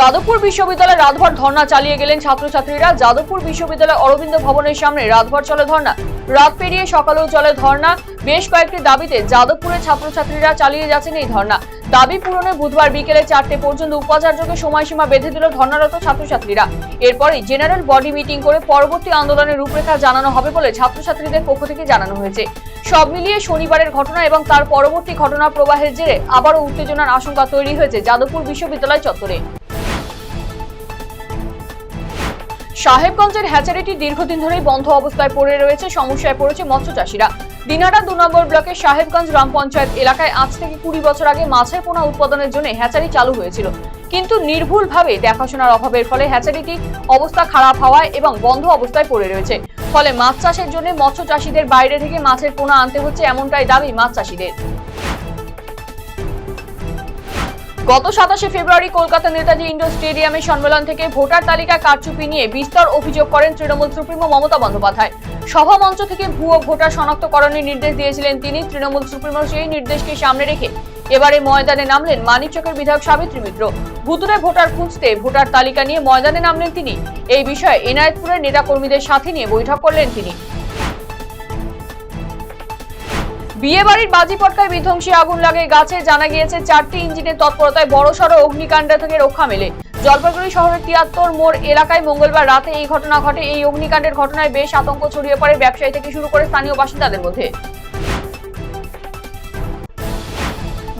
যাদবপুর বিশ্ববিদ্যালয়ে রাতভর ধর্ণা চালিয়ে গেলেন ছাত্রছাত্রীরা। যাদবপুর বিশ্ববিদ্যালয় অরবিন্দ ভবনের সামনে রাতভর চলে ধর্ণা। রাত পেরিয়ে সকালেও চলে ধর্ণা। বেশ কয়েকটি দাবিতে যাদবপুরের ছাত্রছাত্রীরা চালিয়ে যাচ্ছেন এই ধর্ণা। দাবি পূরণে বুধবার বিকেলে 4টে পর্যন্ত উপাচার্যকে সময়সীমা বেঁধে দিল ধর্ণারত ছাত্রছাত্রীরা। এরপরই জেনারেল বডি মিটিং করে পরবর্তী আন্দোলনের রূপরেখা জানানো হবে বলে ছাত্রছাত্রীদের পক্ষ থেকে জানানো হয়েছে। সব মিলিয়ে শনিবারের ঘটনা এবং তার পরবর্তী ঘটনা প্রবাহের জেরে আবারও উত্তেজনার আশঙ্কা তৈরি হয়েছে যাদবপুর বিশ্ববিদ্যালয় চত্বরে। সাহেবগঞ্জের হ্যাচারিটি দীর্ঘদিন ধরেই বন্ধ অবস্থায় পড়ে রয়েছে। সমস্যায় পড়েছে মৎস্য চাষীরা। দিনাটা 2 নম্বর ব্লকের সাহেবগঞ্জ গ্রাম পঞ্চায়েত এলাকায় আজ থেকে 20 বছর আগে মাছের পোনা উৎপাদনের জন্য হ্যাচারি চালু হয়েছিল, কিন্তু নির্ভুলভাবে দেখাশোনার অভাবের ফলে হ্যাচারিটি অবস্থা খারাপ হওয়ায় এবং বন্ধ অবস্থায় পড়ে রয়েছে। ফলে মাছ চাষের জন্য মৎস্য চাষীদের বাইরে থেকে মাছের পোনা আনতে হচ্ছে, এমনটাই দাবি মাছ চাষীদের। গত 27 ফেব্রুয়ারি কলকাতা নেতাজি ইন্ডোর স্টেডিয়ামে সম্মেলন থেকে ভোটার তালিকা কারচুপি নিয়ে বিস্তর অভিযোগ করেন তৃণমূল সুপ্রিমো মমতা বন্দ্যোপাধ্যায়। সভা মঞ্চ থেকে ভুয়ো ভোটার শনাক্তকরণের নির্দেশ দিয়েছিলেন তিনি। তৃণমূল সুপ্রিমোর সেই নির্দেশকে সামনে রেখে এবারে ময়দানে নামলেন মানিকচকের বিধায়ক সাবিত্রী মিত্র। ভুতুড়ে ভোটার খুঁজতে ভোটার তালিকা নিয়ে ময়দানে নামলেন তিনি। এই বিষয়ে এনায়েতপুরের নেতাকর্মীদের সাথে নিয়ে বৈঠক করলেন তিনি। বিয়ে বাড়ির বাজি পটকায় বিধ্বংসী আগুন লাগে গাছে। জানা গিয়েছে 4টি ইঞ্জিনের তৎপরতায় বড়সড় অগ্নিকাণ্ড থেকে রক্ষা মেলে। জলপাইগুড়ি শহরের 73 মোড় এলাকায় মঙ্গলবার রাতে এই ঘটনা ঘটে। এই অগ্নিকাণ্ডের ঘটনায় বেশ আতঙ্ক ছড়িয়ে পড়ে ব্যবসায়ী থেকে শুরু করে স্থানীয় বাসিন্দাদের মধ্যে।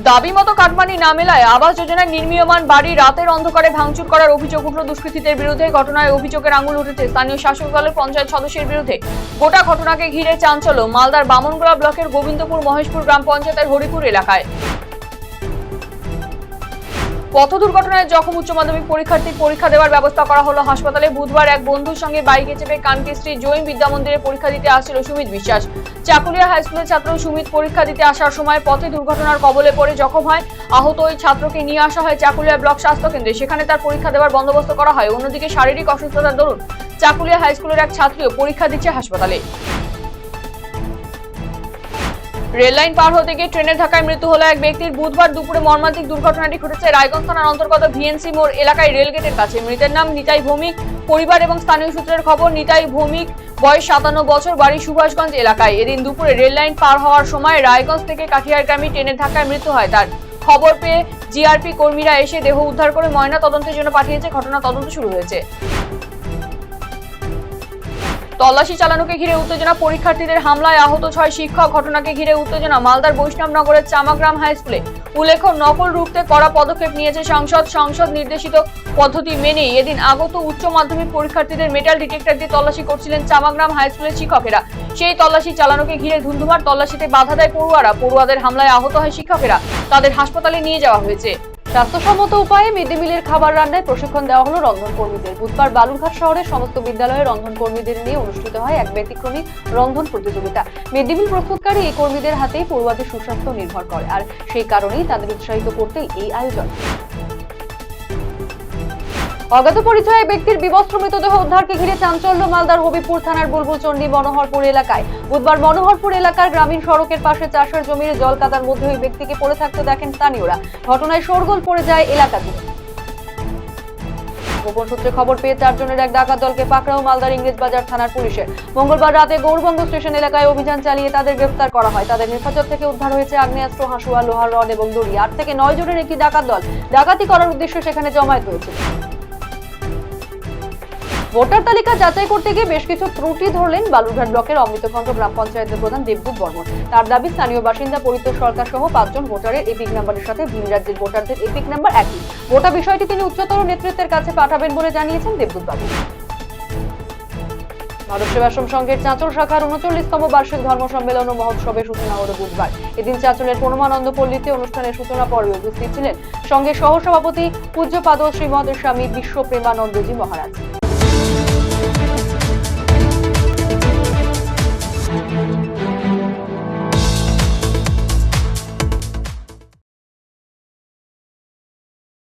দাবি মতো কাটমানি না মেলায় আবাস যোজনায় নির্মীয়মান বাড়ি রাতের অন্ধকারে ভাঙচুর করার অভিযোগ উঠল দুষ্কৃতীদের বিরুদ্ধে। ঘটনায় অভিযোগের আঙুল উঠেছে স্থানীয় শাসক দলের পঞ্চায়েত সদস্যের বিরুদ্ধে। গোটা ঘটনাকে ঘিরে চাঞ্চল্য মালদার বামনগোলা ব্লকের গোবিন্দপুর মহেশপুর গ্রাম পঞ্চায়েতের হরিপুর এলাকায়। পথ দুর্ঘটনায় জখম উচ্চ মাধ্যমিক পরীক্ষার্থীর পরীক্ষা দেওয়ার ব্যবস্থা করা হলো হাসপাতালে। বুধবার এক বন্ধুর সঙ্গে বাইকে চেপে কানকিস্ট্রি জৈন বিদ্যামন্দিরে পরীক্ষা দিতে আসছিল সুমিত বিশ্বাস। চাকুলিয়া হাই স্কুলের ছাত্র সুমিত পরীক্ষা দিতে আসার সময় পথে দুর্ঘটনার কবলে পড়ে জখম হয়। আহত ওই ছাত্রকে নিয়ে আসা হয় চাকুলিয়া ব্লক স্বাস্থ্য কেন্দ্রে। সেখানে তার পরীক্ষা দেওয়ার বন্দোবস্ত করা হয়। অন্যদিকে শারীরিক অসুস্থতার দরুন চাকুলিয়া হাই স্কুলের এক ছাত্রীও পরীক্ষা দিচ্ছে হাসপাতালে। রেল লাইন পার হতে গিয়ে ট্রেনের ধাক্কায় মৃত্যু হলো এক ব্যক্তির। বুধবার দুপুরে মর্মান্তিক দুর্ঘটনাটি ঘটেছে রায়গঞ্জ থানার অন্তর্গত ভিএনসি মোড় এলাকায় রেলগেটের কাছে। মৃতের নাম নিতাই ভৌমিক। পরিবার এবং স্থানীয় সূত্রের খবর, নিতাই ভৌমিক বয়স 57 বছর, বাড়ি সুভাষগঞ্জ এলাকায়। এদিন দুপুরে রেল লাইন পার হওয়ার সময় রায়গঞ্জ থেকে কাঠিয়ারগামী ট্রেনের ধাক্কায় মৃত্যু হয় তার। খবর পেয়ে জিআরপি কর্মীরা এসে দেহ উদ্ধার করে ময়না তদন্তের জন্য পাঠিয়েছে। ঘটনা তদন্ত শুরু হয়েছে। তল্লাশি চালানোকে ঘিরে উত্তেজনা, পরীক্ষার্থীদের হামলায় আহত 6 শিক্ষক। ঘটনাকে ঘিরে উত্তেজনা মালদার বৈষ্ণবনগরের চামাগ্রাম হাই স্কুলে। উল্লেখ্য, নকল রুখতে কড়া পদক্ষেপ নিয়েছে সংসদ নির্দেশিত পদ্ধতি মেনেই এদিন আগত উচ্চ মাধ্যমিক পরীক্ষার্থীদের মেটাল ডিটেক্টর দিয়ে তল্লাশি করছিলেন চামাগ্রাম হাই স্কুলের শিক্ষকেরা। সেই তল্লাশি চালানোকে ঘিরে ধুন্ধুমার। তল্লাশিতে বাধা দেয় পড়ুয়াদের হামলায় আহত হয় শিক্ষকেরা। তাদের হাসপাতালে নিয়ে যাওয়া হয়েছে। স্বাস্থ্যসম্মত উপায়ে মিড ডে মিলের খাবার রান্নায় প্রশিক্ষণ দেওয়া হলো রন্ধন কর্মীদের। বুধবার বালুরঘাট শহরের সমস্ত বিদ্যালয়ের রন্ধন কর্মীদের নিয়ে অনুষ্ঠিত হয় এক ব্যতিক্রমী রন্ধন প্রতিযোগিতা। মিড ডে মিল প্রস্তুতকারী এই কর্মীদের হাতেই পড়ুয়াদের সুস্বাস্থ্য নির্ভর করে, আর সেই কারণেই তাদের উৎসাহিত করতেই এই আয়োজন। অজ্ঞাত পরিচয় ব্যক্তির বিবস্ত্র মৃতদেহ উদ্ধারকে ঘিরে চাঞ্চল্য মালদার হবিপুর থানার বুলবুলচন্ডী মনোহরপুর এলাকায়। বুধবার মনোহরপুর এলাকার গ্রামীণ সড়কের পাশে চাষের জমির জল কাদার মধ্যে ওই ব্যক্তিকে পড়ে থাকতে দেখেন স্থানীয়রা। ঘটনায় শোরগোল পড়ে যায় এলাকা জুড়ে। গোপন সূত্রে খবর পেয়ে 4 জনের এক ডাকাত দলকে পাকড়াও মালদার ইংরেজবাজার থানার পুলিশের। মঙ্গলবার রাতে গৌরবঙ্গ স্টেশন এলাকায় অভিযান চালিয়ে তাদের গ্রেফতার করা হয়। তাদের হেফাজত থেকে উদ্ধার হয়েছে আগ্নেয়াস্ত্র, হাসুয়া, লোহার রড এবং দড়ি। 8 থেকে 9 জনের একটি ডাকাত দল ডাকাতি করার উদ্দেশ্যে সেখানে জমায়েত হয়েছিল। ভোটার তালিকা যাচাই করতে গিয়ে বেশ কিছু ত্রুটি ধরলেন বালুরঘাট ব্লকের অমৃতখণ্ড গ্রাম পঞ্চায়েতের প্রধান দেবদূত বর্মন। তার দাবি, স্থানীয় বাসিন্দা পরিতোষ সরকার সহ 5 জন ভোটারের এপিক নাম্বারের সাথে ভিন রাজ্যের ভোটারদের এপিক নাম্বার একই। গোটা বিষয়টি তিনি উচ্চতর নেতৃত্বের কাছে পাঠাবেন বলে জানিয়েছেন দেবদূত বাবু। ভারত সেবাশ্রম সংঘের চাঁচল শাখার 39তম বার্ষিক ধর্ম সম্মেলন ও মহোৎসবের সূচনা হলো বুধবার। এদিন চাঁচলের পরমানন্দ পল্লীতে অনুষ্ঠানের সূচনা পর্বে উপস্থিত ছিলেন সংঘের সহসভাপতি পূজ্যপাদ শ্রীমদ স্বামী বিশ্ব প্রেমানন্দজি মহারাজ।